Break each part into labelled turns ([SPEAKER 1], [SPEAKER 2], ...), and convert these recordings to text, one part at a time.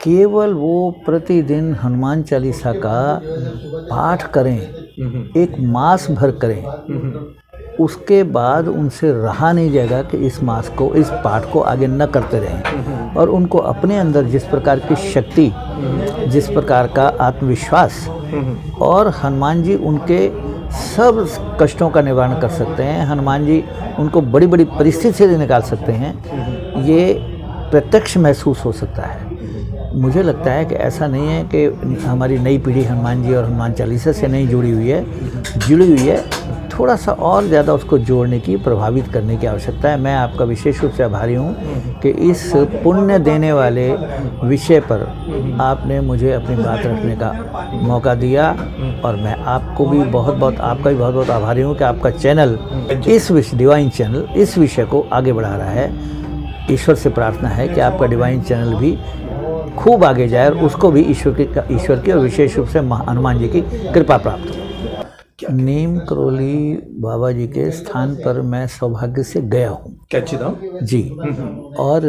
[SPEAKER 1] केवल वो प्रतिदिन हनुमान चालीसा का पाठ करें, एक मास भर करें, उसके बाद उनसे रहा नहीं जाएगा कि इस पाठ को आगे न करते रहें। और उनको अपने अंदर जिस प्रकार की शक्ति, जिस प्रकार का आत्मविश्वास, और हनुमान जी उनके सब कष्टों का निवारण कर सकते हैं, हनुमान जी उनको बड़ी बड़ी परिस्थिति से निकाल सकते हैं, ये प्रत्यक्ष महसूस हो सकता है। मुझे लगता है कि ऐसा नहीं है कि हमारी नई पीढ़ी हनुमान जी और हनुमान चालीसा से नहीं जुड़ी हुई है, थोड़ा सा और ज़्यादा उसको जोड़ने की, प्रभावित करने की आवश्यकता है। मैं आपका विशेष रूप से आभारी हूँ कि इस पुण्य देने वाले विषय पर आपने मुझे अपनी बात रखने का मौका दिया, और मैं आपको भी बहुत बहुत आभारी हूँ कि आपका चैनल डिवाइन चैनल इस विषय को आगे बढ़ा रहा है। ईश्वर से प्रार्थना है कि आपका डिवाइन चैनल भी खूब आगे जाए और उसको भी ईश्वर की और विशेष रूप से हनुमान जी की कृपा प्राप्त हो। नीम करोली बाबा जी के स्थान पर मैं सौभाग्य से गया हूँ। जी। और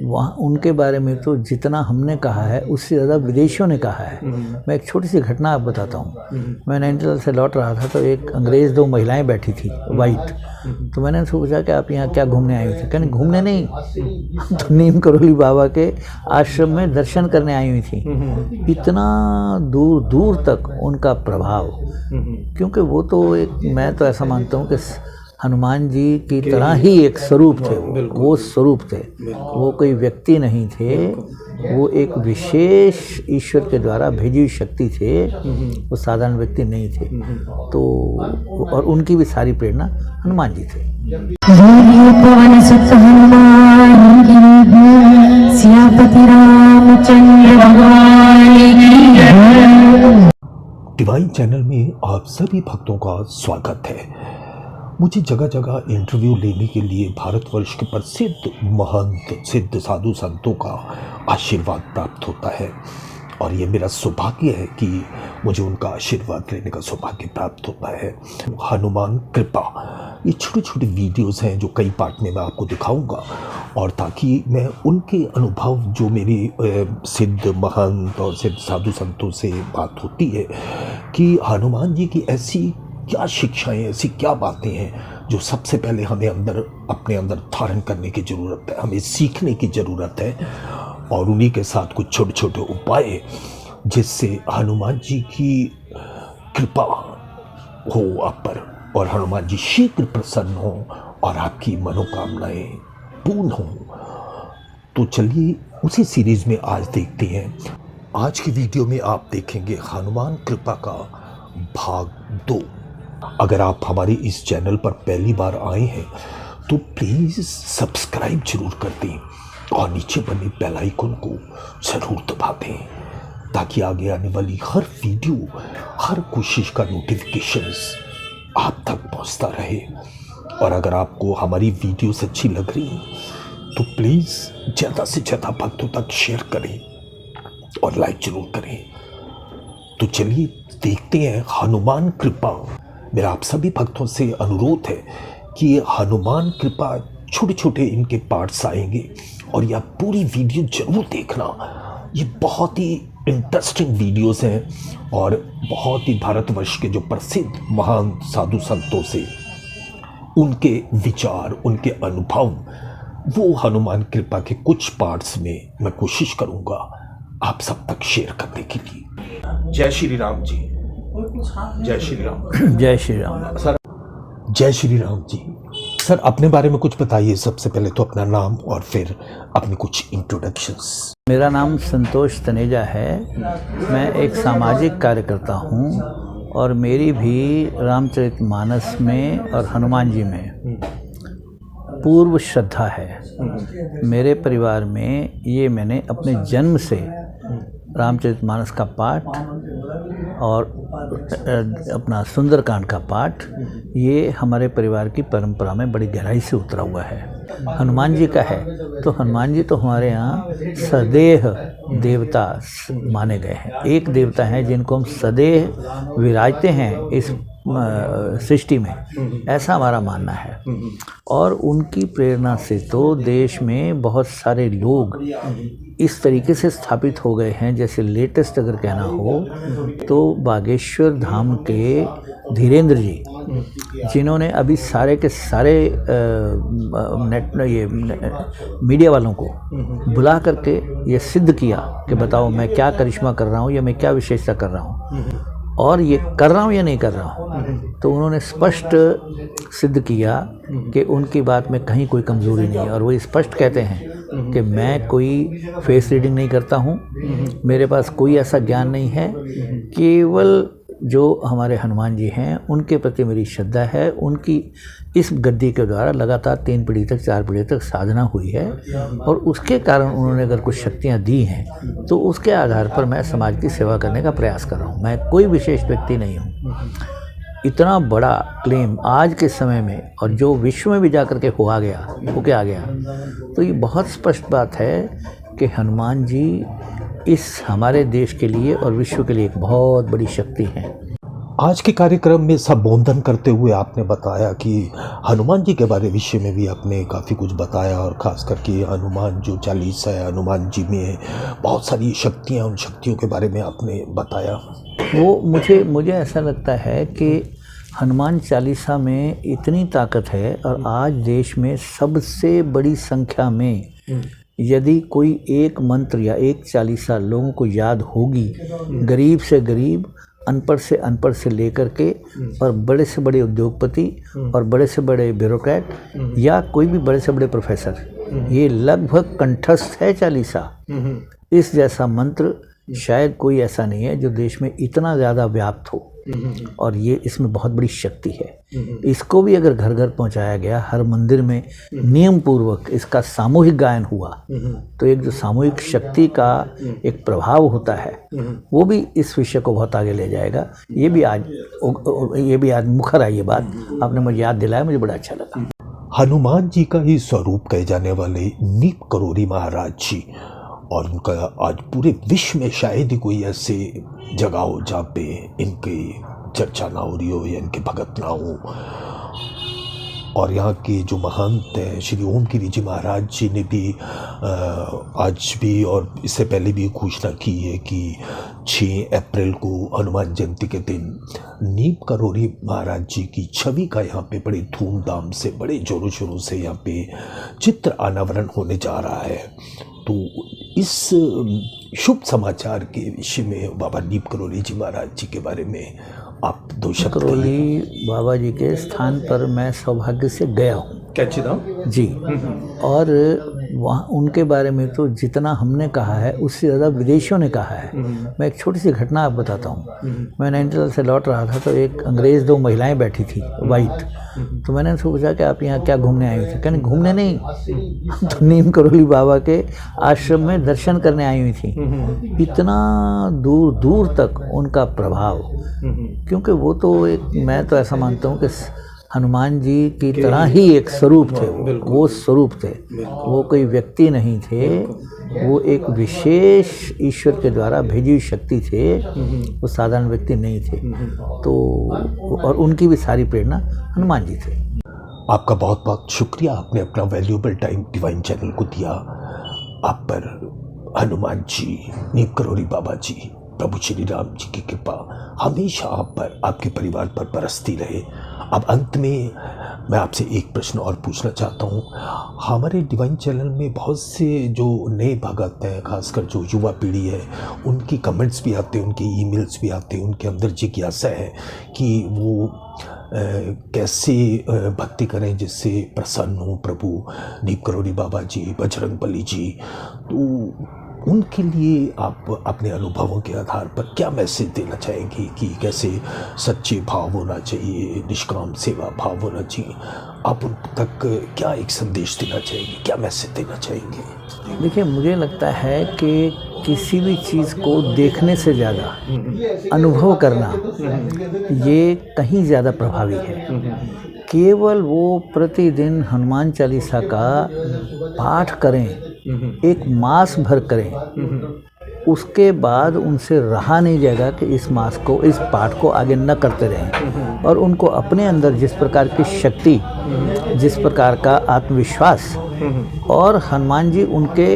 [SPEAKER 1] वहाँ उनके बारे में तो जितना हमने कहा है उससे ज़्यादा विदेशियों ने कहा है। मैं एक छोटी सी घटना आप बताता हूँ। मैं नैनीताल से लौट रहा था तो एक अंग्रेज़ 2 महिलाएं बैठी थी वाइट। तो मैंने उनसे पूछा कि आप यहाँ क्या घूमने आई हुई थी? कहने घूमने नहीं, तो नीम करोली बाबा के आश्रम में दर्शन करने आई हुई थी। इतना दूर दूर तक उनका प्रभाव, क्योंकि वो तो मैं तो ऐसा मानता हूँ कि हनुमान जी की तरह ही एक स्वरूप थे। वो स्वरूप थे, वो कोई व्यक्ति नहीं थे, वो एक विशेष ईश्वर के द्वारा भेजी हुई शक्ति थे, वो साधारण व्यक्ति नहीं थे। तो और उनकी भी सारी प्रेरणा हनुमान जी थे।
[SPEAKER 2] डिवाइन चैनल में आप सभी भक्तों का स्वागत है। मुझे जगह जगह इंटरव्यू लेने के लिए भारतवर्ष के प्रसिद्ध महंत सिद्ध साधु संतों का आशीर्वाद प्राप्त होता है, और ये मेरा सौभाग्य है कि मुझे उनका आशीर्वाद लेने का सौभाग्य प्राप्त होता है। हनुमान कृपा, ये छोटे छोटे वीडियोस हैं जो कई पार्ट में मैं आपको दिखाऊंगा, और ताकि मैं उनके अनुभव, जो मेरी सिद्ध महंत और सिद्ध साधु संतों से बात होती है कि हनुमान जी की ऐसी क्या शिक्षाएं, ऐसी क्या बातें हैं जो सबसे पहले हमें अपने अंदर धारण करने की ज़रूरत है, हमें सीखने की ज़रूरत है, और उन्हीं के साथ कुछ छोटे छोटे उपाय जिससे हनुमान जी की कृपा हो आप पर, और हनुमान जी शीघ्र प्रसन्न हो और आपकी मनोकामनाएं पूर्ण हो। तो चलिए उसी सीरीज में आज देखते हैं। आज की वीडियो में आप देखेंगे हनुमान कृपा का भाग 2। अगर आप हमारे इस चैनल पर पहली बार आए हैं तो प्लीज़ सब्सक्राइब जरूर कर दें और नीचे बने बेल आइकन को ज़रूर दबा दें, ताकि आगे आने वाली हर वीडियो, हर कोशिश का नोटिफिकेशंस आप तक पहुंचता रहे। और अगर आपको हमारी वीडियोस अच्छी लग रही तो प्लीज़ ज़्यादा से ज़्यादा भक्तों तक शेयर करें और लाइक जरूर करें। तो चलिए देखते हैं हनुमान कृपा। मेरा आप सभी भक्तों से अनुरोध है कि ये हनुमान कृपा छोटे छोटे इनके पार्ट्स आएंगे, और यह पूरी वीडियो जरूर देखना। ये बहुत ही इंटरेस्टिंग वीडियोस हैं, और बहुत ही भारतवर्ष के जो प्रसिद्ध महान साधु संतों से उनके विचार, उनके अनुभव, वो हनुमान कृपा के कुछ पार्ट्स में मैं कोशिश करूंगा आप सब तक शेयर करने के लिए। जय श्री राम जी। जय श्री राम।
[SPEAKER 1] जय श्री राम।
[SPEAKER 2] सर, जय श्री राम जी। सर, अपने बारे में कुछ बताइए। सबसे पहले तो अपना नाम और फिर अपनी कुछ इंट्रोडक्शंस।
[SPEAKER 1] मेरा नाम संतोष तनेजा है। मैं एक सामाजिक कार्यकर्ता हूँ, और मेरी भी रामचरितमानस में और हनुमान जी में पूर्व श्रद्धा है। मेरे परिवार में ये मैंने अपने जन्म से रामचरितमानस का पाठ और अपना सुंदरकांड का पाठ, ये हमारे परिवार की परंपरा में बड़ी गहराई से उतरा हुआ है। हनुमान जी का है तो हनुमान जी तो हमारे यहाँ सदेह देवता माने गए हैं। एक देवता हैं जिनको हम सदेह विराजते हैं इस सृष्टि में, ऐसा हमारा मानना है। और उनकी प्रेरणा से तो देश में बहुत सारे लोग इस तरीके से स्थापित हो गए हैं, जैसे लेटेस्ट अगर कहना हो तो बागेश्वर धाम के धीरेन्द्र जी, जिन्होंने अभी सारे के सारे मीडिया वालों को बुला करके ये सिद्ध किया कि बताओ मैं क्या करिश्मा कर रहा हूँ या मैं क्या विशेषता कर रहा हूँ और ये कर रहा हूँ या नहीं कर रहा हूँ। तो उन्होंने स्पष्ट सिद्ध किया कि उनकी बात में कहीं कोई कमज़ोरी नहीं है, और वो स्पष्ट कहते हैं कि मैं कोई फेस रीडिंग नहीं करता हूँ, मेरे पास कोई ऐसा ज्ञान नहीं है, केवल जो हमारे हनुमान जी हैं उनके प्रति मेरी श्रद्धा है। उनकी इस गद्दी के द्वारा लगातार 3 पीढ़ी तक 4 पीढ़ी तक साधना हुई है, और उसके कारण उन्होंने अगर कुछ शक्तियाँ दी हैं तो उसके आधार पर मैं समाज की सेवा करने का प्रयास कर रहा हूँ। मैं कोई विशेष व्यक्ति नहीं हूँ। इतना बड़ा क्लेम आज के समय में, और जो विश्व में भी जाकर के होके आ गया, तो ये बहुत स्पष्ट बात है कि हनुमान जी इस हमारे देश के लिए और विश्व के लिए एक बहुत बड़ी शक्ति है।
[SPEAKER 2] आज के कार्यक्रम में संबोधन करते हुए आपने बताया कि हनुमान जी के विषय में भी आपने काफ़ी कुछ बताया, और ख़ास करके हनुमान जो चालीसा है, हनुमान जी में बहुत सारी शक्तियाँ, उन शक्तियों के बारे में आपने बताया।
[SPEAKER 1] वो मुझे ऐसा लगता है कि हनुमान चालीसा में इतनी ताकत है, और आज देश में सबसे बड़ी संख्या में यदि कोई एक मंत्र या एक चालीसा लोगों को याद होगी, गरीब से गरीब, अनपढ़ से लेकर के, और बड़े से बड़े उद्योगपति और बड़े से बड़े ब्यूरोक्रेट या कोई भी बड़े से बड़े प्रोफेसर, ये लगभग कंठस्थ है चालीसा। इस जैसा मंत्र शायद कोई ऐसा नहीं है जो देश में इतना ज़्यादा व्याप्त हो, और ये इसमें बहुत बड़ी शक्ति है। इसको भी अगर घर घर पहुंचाया गया, हर मंदिर में नियम पूर्वक इसका सामूहिक गायन हुआ, तो एक जो सामूहिक शक्ति का एक प्रभाव होता है, वो भी इस विषय को बहुत आगे ले जाएगा। ये भी आज मुखर आई ये बात, आपने मुझे याद दिलाया, मुझे बड़ा अच्छा लगा।
[SPEAKER 2] हनुमान जी का ही स्वरूप कहे जाने वाले नीप करोरी महाराज जी, और उनका आज पूरे विश्व में शायद ही कोई ऐसे जगह हो जहाँ पे इनकी चर्चा ना हो रही हो या इनके भगत ना हो। और यहाँ के जो महंत हैं श्री ओम गिरी जी महाराज जी ने भी आज भी और इससे पहले भी घोषणा की है कि 6 अप्रैल को हनुमान जयंती के दिन नीप करोरी महाराज जी की छवि का यहाँ पे बड़े धूमधाम से, बड़े जोरों शोरों से यहाँ पे चित्र अनावरण होने जा रहा है। तो इस शुभ समाचार के विषय में बाबा नीप करोली जी महाराज जी के बारे में आप 2 शब्द
[SPEAKER 1] करोली बाबा जी के स्थान पर मैं सौभाग्य से गया हूँ। जी, और वहाँ उनके बारे में तो जितना हमने कहा है उससे ज़्यादा विदेशियों ने कहा है। मैं एक छोटी सी घटना आप बताता हूँ। मैं नैनीताल से लौट रहा था, तो एक अंग्रेज़ 2 महिलाएं बैठी थी वाइट, तो मैंने उनसे पूछा कि आप यहाँ क्या घूमने आई हुई थी? कहने घूमने नहीं, तो नीम करोली बाबा के आश्रम में दर्शन करने आई हुई थी। इतना दूर दूर तक उनका प्रभाव, क्योंकि वो तो एक, मैं तो ऐसा मानता हूँ कि हनुमान जी की तरह ही एक स्वरूप थे। वो स्वरूप थे, वो कोई व्यक्ति नहीं थे, वो एक विशेष ईश्वर के द्वारा भेजी हुई शक्ति थे, वो साधारण व्यक्ति नहीं थे। तो और उनकी भी सारी प्रेरणा हनुमान जी थे।
[SPEAKER 2] आपका बहुत बहुत शुक्रिया, आपने अपना वैल्यूएबल टाइम डिवाइन चैनल को दिया। आप पर हनुमान जी, नीप करोली बाबा जी, प्रभु श्री राम जी की कृपा हमेशा आप पर, आपके परिवार पर बरसती रहे। अब अंत में मैं आपसे एक प्रश्न और पूछना चाहता हूँ। हमारे डिवाइन चैनल में बहुत से जो नए भगत हैं, खासकर जो युवा पीढ़ी है, उनकी कमेंट्स भी आते हैं, उनके ईमेल्स भी आते हैं, उनके अंदर जिज्ञासा है कि वो कैसे भक्ति करें जिससे प्रसन्न हो प्रभु नीप करोली बाबा जी, बजरंगबली जी। तो उनके लिए आप अपने अनुभवों के आधार पर क्या मैसेज देना चाहेंगे कि कैसे सच्चे भाव होना चाहिए, निष्काम सेवा भाव होना चाहिए? आप उन तक क्या एक संदेश देना चाहेंगे, क्या मैसेज देना चाहेंगे?
[SPEAKER 1] देखिए, मुझे लगता है कि किसी भी चीज़ को देखने से ज़्यादा अनुभव करना ये कहीं ज़्यादा प्रभावी है। केवल वो प्रतिदिन हनुमान चालीसा का पाठ करें, एक मास भर करें, उसके बाद उनसे रहा नहीं जाएगा कि इस पाठ को आगे न करते रहें। और उनको अपने अंदर जिस प्रकार की शक्ति, जिस प्रकार का आत्मविश्वास, और हनुमान जी उनके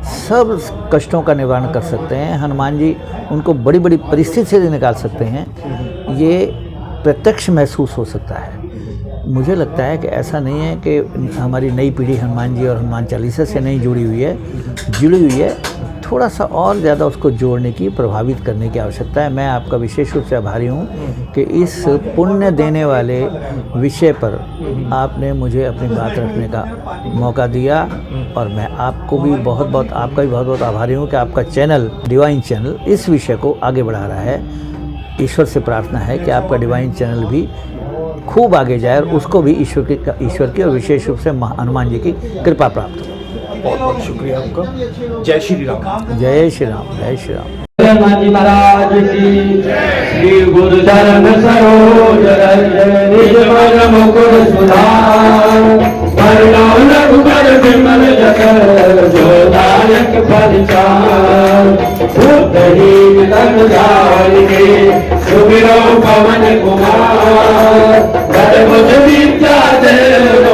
[SPEAKER 1] सब कष्टों का निवारण कर सकते हैं। हनुमान जी उनको बड़ी बड़ी परिस्थिति से निकाल सकते हैं, ये प्रत्यक्ष महसूस हो सकता है। मुझे लगता है कि ऐसा नहीं है कि हमारी नई पीढ़ी हनुमान जी और हनुमान चालीसा से नहीं जुड़ी हुई है, जुड़ी हुई है। थोड़ा सा और ज़्यादा उसको जोड़ने की, प्रभावित करने की आवश्यकता है। मैं आपका विशेष रूप से आभारी हूँ कि इस पुण्य देने वाले विषय पर आपने मुझे अपनी बात रखने का मौका दिया, और मैं आपको भी बहुत बहुत, आपका भी बहुत बहुत आभारी हूँ कि आपका चैनल, डिवाइन चैनल, इस विषय को आगे बढ़ा रहा है। ईश्वर से प्रार्थना है कि आपका डिवाइन चैनल भी खूब आगे जाए और उसको भी ईश्वर की और विशेष रूप से हनुमान जी की कृपा प्राप्त हो।
[SPEAKER 2] बहुत बहुत शुक्रिया आपका। जय श्री राम।
[SPEAKER 1] जय श्री राम। जय श्री राम।
[SPEAKER 3] हनुमान जी महाराज की। श्री गुरु चरण सरोज रज निज मन मुकुर सुधार, वरनौ रघुबर विमल जस जो दायक फलचार। बुद्धहीन तन जानिके सुमिरौ पवन कुमार, धर्म विद्या देव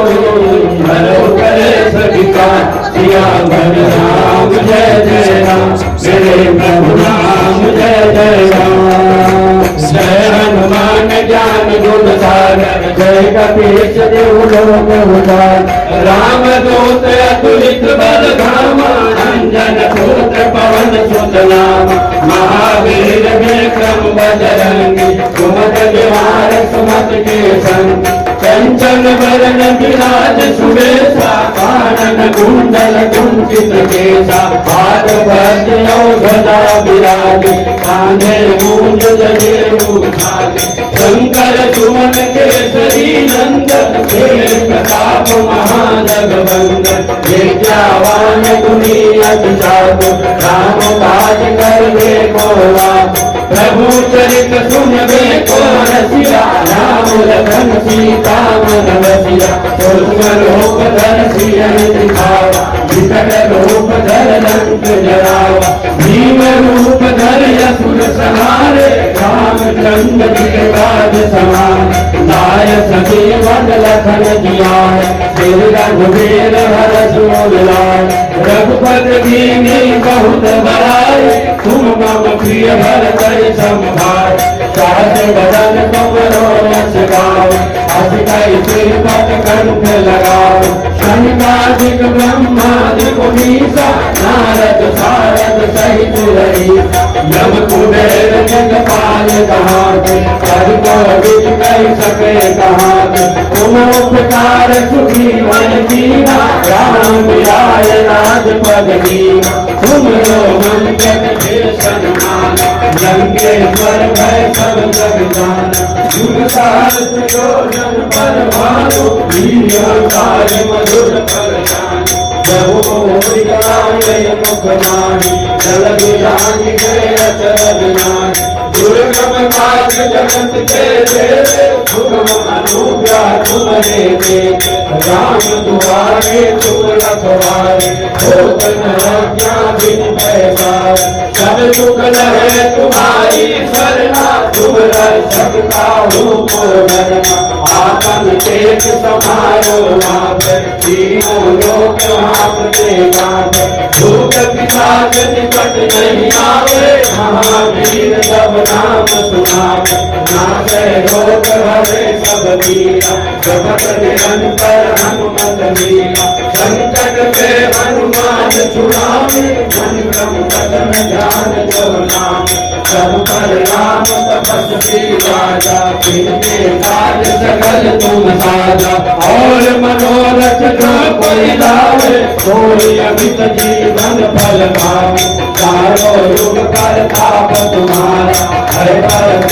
[SPEAKER 3] भलो करे सविता। सिया भर राम जय जय राम, मेरे प्रभु राम जय जय राम। जय हनुमान ज्ञान गुण सागर, जय कपीश देव लोक उद्धार। राम दूत अतुलित बल धामा, अंजन पुत्र पवन सुत नाम। महावीर विक्रम बजरंगी, सुमति निवार सुमति के संग। कंचन वरण विराज सुबेसा, कानन कुंडल कुंचित केसा। हाथ वज्र गदा विराज, कांधे मूंज जनेऊ भागे। शंकर सुमन केसरी नंदन, तेज प्रताप महाजगवंदन। विद्यावान गुणी अति चातुर, राम काज करने को आतुर। प्रभु चरित सुनबे को रसिया, राम लखन सीता मन बसिया। सूक्ष्म रूप धर सियन दिखावा, विकट रूप धर लंक जरावा। भीम रूप धर असुर संहारे, रामचंद्र जी के काज सवारे। लाय सजीवन लखन जियाए, श्री रघुवीर हरष उर लाए। रघुपति कीन्ही बहुत बड़ाई, तुम मम प्रिय भरत संभार। सास बदन तुम रोयस गाओ, अस कई श्रीपद कंठ लगाओ। शनिकादिक ब्रह्मादिक मुनीसा, नारद सारद सहित रहीसा। यम कुबेर जगपाल कहाते, कर कोविद कहि सके कहाते। तुम उपकार सुग्रीवन कीना, राम आय राजपद दीना। तुम लोगन जग के सन्मान, लंकेश्वर भय सब जग जाना। युग सहस्र योजन पर भानु, वीर्यवतार मधुर फल जानु। प्रभु मोहि गाये मुख वाणी, जल विलानि गए अचरज नाहि। दुर्गम काज जगत के देवे, सुगम अनुग्रह तुम्हारे देते। राम दुआरे तुम रखवारे, होत न आज्ञा बिन पैसारे। सब सुख लहे तुम्हारी सरना, तुम रक्षक काहू को डरना। आपन तेज समारो आपे, तीनों लोक आपके कापे। भूख पिशाच निकट नहीं आवे, महावीर सब नाम सुनावे। नासे रोग हरे सब पीरा, जपत निरंतर हनुमत वीरा। संकट से हनुमान छुड़ावे, मन क्रम कदम ध्यान जो नामे। सब पर राम तपस्वी राजा, इनके काज सकल तुम साजा। और मनोरथ जो कोई लावे, कोई अमित जीवन फल पावे। चारों युग करताप तुम्हारा, हर पर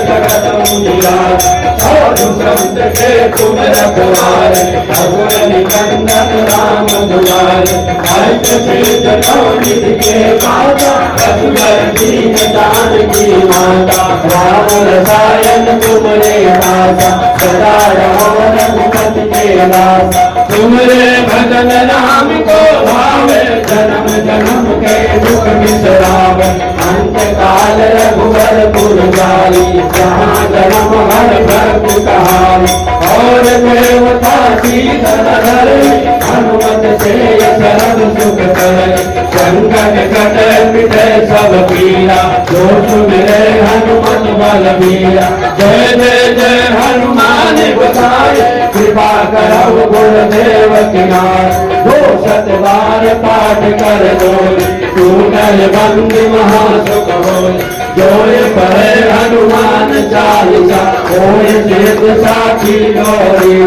[SPEAKER 3] जगत मुनिराज। साधु संत के तुम रखवारे, रघुवर निकंदन राम दुलारे। हर्ष सिद्ध नवनिधि के दाता, रघुवर दीन जानकी माता। राम रसायन तुमरे दासा, सदा रहो रघुपति के दासा। तुमरे भजन राम को भावे, जन्म जन्म के दुख बिसरावे। अंत काल रघुवर पुर जाई, जहाँ जन्म हर प्रभु कहाई। और देवता सीधर धरे, हनुमत से शरण सुख करे। संकट कटे मिटे सब पीरा, जो सुमिरे हनुमत बलबीरा। जय जय जय हनुमान गोसाई, कृपा करहु गुरुदेव की नाय। 200 बार पाठ कर जोई, टूटल बंदी महासुख होय। जोय पढ़े हनुमान चालीसा, होय सिद्ध साखी गौरी।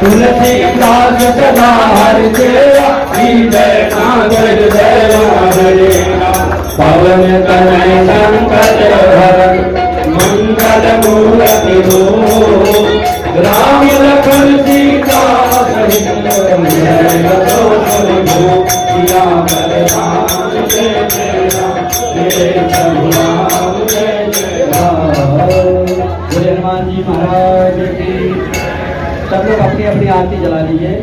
[SPEAKER 3] तुलसीदास सदा हरिचेरा, जय नागर जय हरेरा। पवन तनय संकट हरन, मंगल मूर्ति हो। राम लखन सीता सहित जय यशोधर भो। राम राम जय जय राम, जय प्रभु राम जय जय राम। जय हनुमान जी महाराज की। सब लोग अपनी अपनी आरती जला लीजिए।